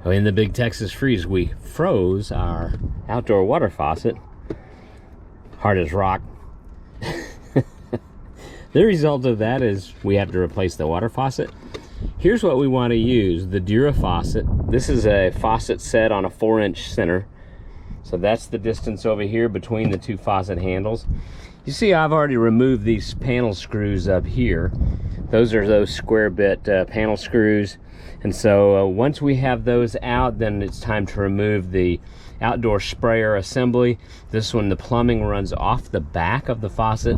In the big Texas freeze, we froze our outdoor water faucet, hard as rock. The result of that is we have to replace the water faucet. Here's what we want to use: the Dura Faucet. This is a faucet set on a 4-inch center. So that's the distance over here between the two faucet handles. You see, I've already removed these panel screws up here. Those are those square bit panel screws. And so once we have those out, then it's time to remove the outdoor sprayer assembly. This one, the plumbing runs off the back of the faucet.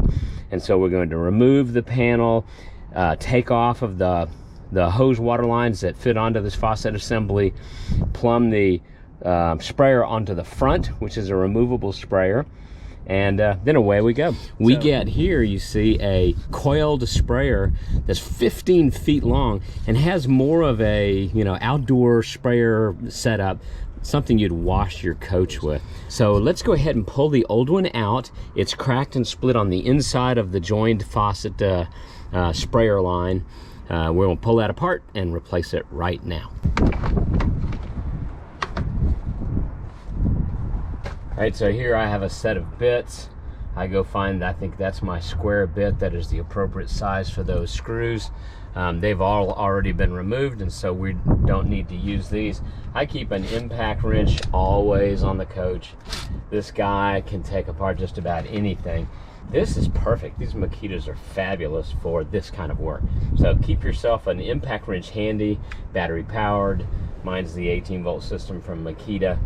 And so we're going to remove the panel, take off of the hose water lines that fit onto this faucet assembly, plumb the sprayer onto the front, which is a removable sprayer, and then away we go. We get here, you see, a coiled sprayer that's 15 feet long and has more of a, outdoor sprayer setup, something you'd wash your coach with. So let's go ahead and pull the old one out. It's cracked and split on the inside of the joined faucet sprayer line. We're gonna pull that apart and replace it right now. All right, so here I have a set of bits. I go find, I think that's my square bit that is the appropriate size for those screws. They've all already been removed, and so we don't need to use these. I keep an impact wrench always on the coach. This guy can take apart just about anything. This is perfect. These Makitas are fabulous for this kind of work. So keep yourself an impact wrench handy, battery powered. Mine's the 18-volt system from Makita.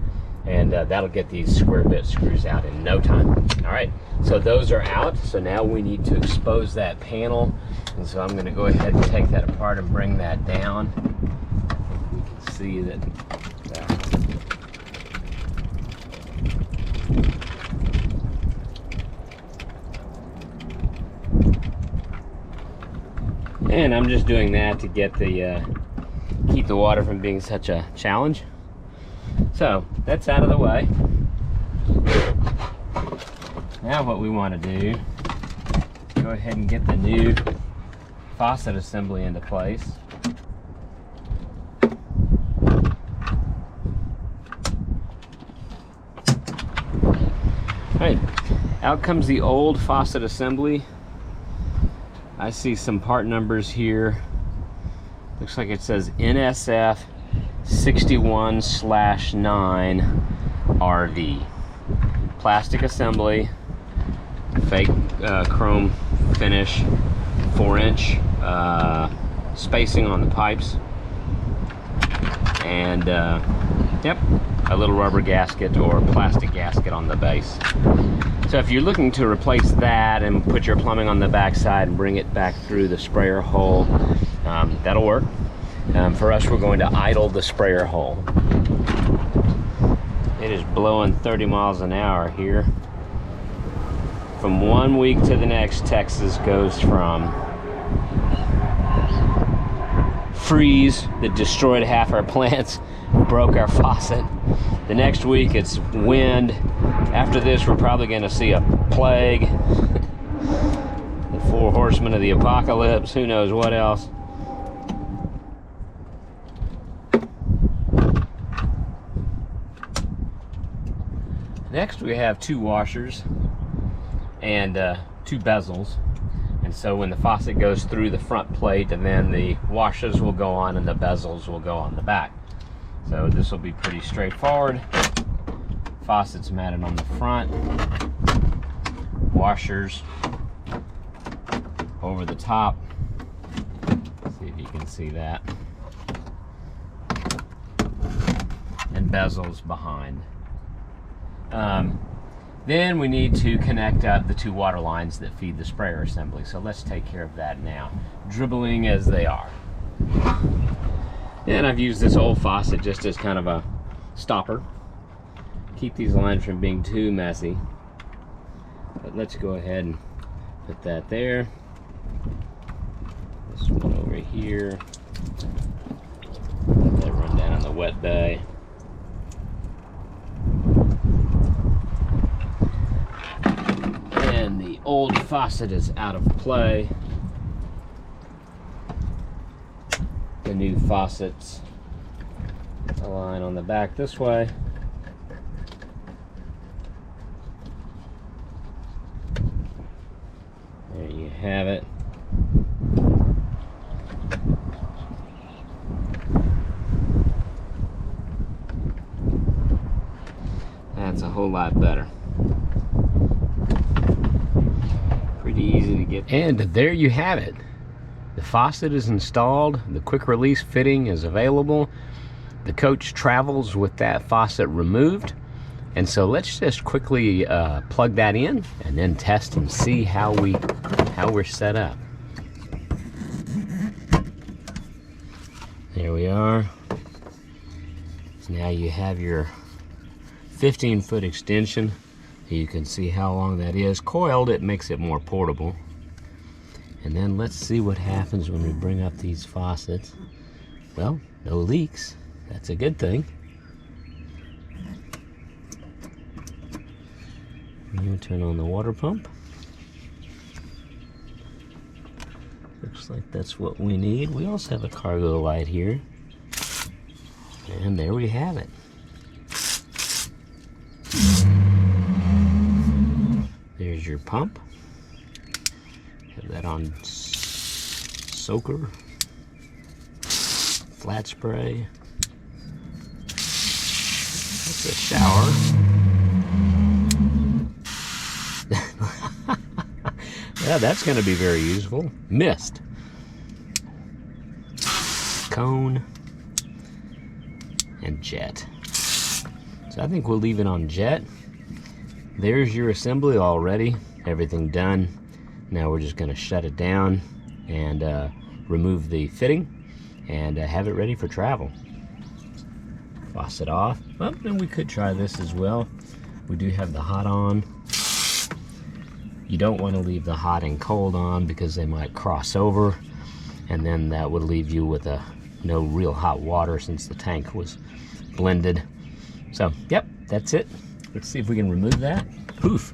And that'll get these square bit screws out in no time. All right, so those are out. So now we need to expose that panel. And so I'm gonna go ahead and take that apart and bring that down. We can see that. And I'm just doing that to get the, keep the water from being such a challenge. So that's out of the way. Now what we want to do, go ahead and get the new faucet assembly into place. All right, out comes the old faucet assembly. I see some part numbers here. Looks like it says NSF 61/9 RV. Plastic assembly, fake chrome finish, 4-inch spacing on the pipes, and yep, a little rubber gasket or plastic gasket on the base. So if you're looking to replace that and put your plumbing on the back side and bring it back through the sprayer hole, that'll work. For us, we're going to idle the sprayer hole. It is blowing 30 miles an hour here. From one week to the next, Texas goes from freeze that destroyed half our plants, broke our faucet. The next week it's wind. After this, we're probably going to see a plague, the 4 horsemen of the apocalypse, who knows what else. Next, we have 2 washers and 2 bezels. And so when the faucet goes through the front plate, and then the washers will go on and the bezels will go on the back. So this will be pretty straightforward. Faucet's mounted on the front. Washers over the top. See if you can see that. And bezels behind. Then we need to connect up the 2 water lines that feed the sprayer assembly. So let's take care of that now, dribbling as they are. And I've used this old faucet just as kind of a stopper. Keep these lines from being too messy. But let's go ahead and put that there. This one over here. Let that run down in the wet bay. And the old faucet is out of play. The new faucets align on the back this way. There you have it. That's a whole lot better. Pretty easy to get. And there you have it. The faucet is installed. The quick release fitting is available. The coach travels with that faucet removed. And so let's just quickly plug that in and then test and see how we're set up. There we are. So now you have your 15-foot extension. You can see how long that is. Coiled, it makes it more portable. And then let's see what happens when we bring up these faucets. Well, no leaks. That's a good thing. You turn on the water pump. Looks like that's what we need. We also have a cargo light here. And there we have it. There's your pump. Have that on soaker. Flat spray. That's a shower. Yeah, that's going to be very useful. Mist. Cone. And jet. So I think we'll leave it on jet. There's your assembly already. Everything done. Now we're just going to shut it down and remove the fitting and have it ready for travel. Faucet off. Well, then we could try this as well. We do have the hot on. You don't want to leave the hot and cold on because they might cross over, and then that would leave you with no real hot water since the tank was blended. So, yep, that's it. Let's see if we can remove that. Poof.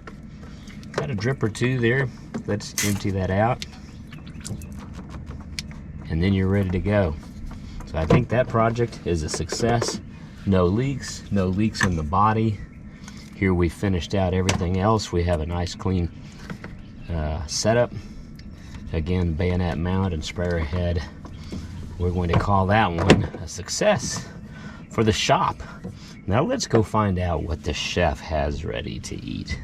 Got a drip or two there. Let's empty that out. And then you're ready to go. So I think that project is a success. No leaks in the body. Here we finished out everything else. We have a nice clean setup. Again, bayonet mount and sprayer head. We're going to call that one a success for the shop. Now let's go find out what the chef has ready to eat.